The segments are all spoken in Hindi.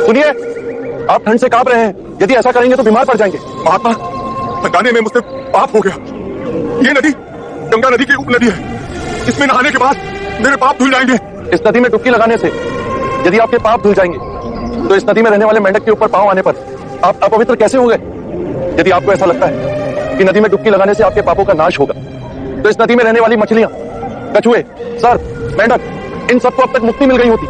सुनिए, आप ठंड से कांप रहे हैं। यदि ऐसा करेंगे तो बीमार पड़ जाएंगे। महात्मा, हटाने में मुझसे पाप हो गया। ये नदी गंगा नदी की उपनदी है। इसमें नहाने के बाद मेरे पाप धुल जाएंगे। इस नदी में डुबकी लगाने से यदि आपके पाप धुल जाएंगे तो इस नदी में रहने वाले मेंढक के ऊपर पांव आने पर आप अपवित्र कैसे हो गए? यदि आपको ऐसा लगता है कि नदी में डुबकी लगाने से आपके पापों का नाश होगा तो इस नदी में रहने वाली मछलियां, कछुए, सर्प, मेंढक, इन सबको अब तक मुक्ति मिल गई होती।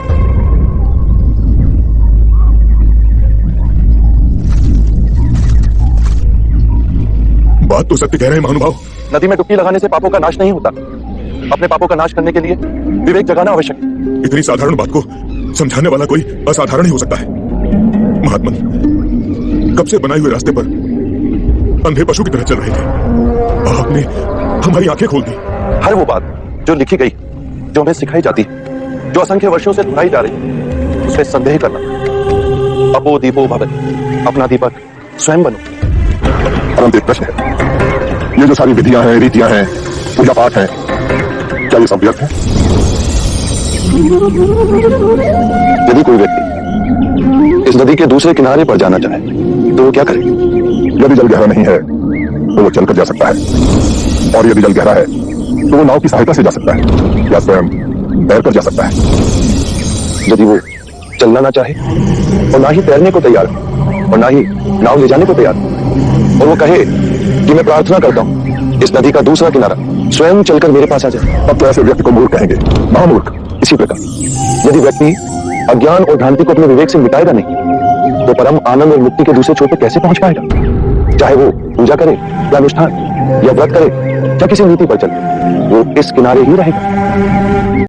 बात तो सत्य कह रहे हैं महानुभाव। नदी में डुबकी लगाने से पापों का नाश नहीं होता। अपने पापों का नाश करने के लिए विवेक जगाना आवश्यक है। इतनी साधारण बात को समझाने वाला कोई असाधारण ही हो सकता है। महात्मा, कब से बनाए हुए रास्ते पर अंधे पशु की तरह चल रहे थे। आपने हमारी आंखें खोल दी। हर वो बात जो लिखी गई, जो हमें सिखाई जाती है, जो असंख्य वर्षों से दोहराई जा रही, उसमें संदेह करना। अपो दीपो भवति, अपना दीपक स्वयं बनो। परंतु एक प्रश्न है, ये जो सारी विधियां हैं, रीतियां हैं, पूजा पाठ है, क्या ये सब व्यर्थ है? यदि कोई व्यक्ति इस नदी के दूसरे किनारे पर जाना चाहे तो वो क्या करे? यदि जल गहरा नहीं है तो वो चलकर जा सकता है, और यदि जल गहरा है तो वो नाव की सहायता से जा सकता है या स्वयं तैरकर जा सकता है। यदि वो चलना ना चाहे और ना ही तैरने को तैयार हो और ना ही नाव ले जाने को तैयार हो, और वो कहे कि मैं प्रार्थना करता हूँ इस नदी का दूसरा किनारा स्वयं चलकर मेरे पास आ जाए, तब तो ऐसे व्यक्ति को मूर्ख कहेंगे, महामूर्ख। इसी प्रकार यदि व्यक्ति अज्ञान और भ्रांति को अपने विवेक से मिटाएगा नहीं तो परम आनंद और मुक्ति के दूसरे छोर पर कैसे पहुंच पाएगा? चाहे वो पूजा करे या अनुष्ठान या व्रत करे या किसी नीति पर चले, वो इस किनारे ही रहेगा।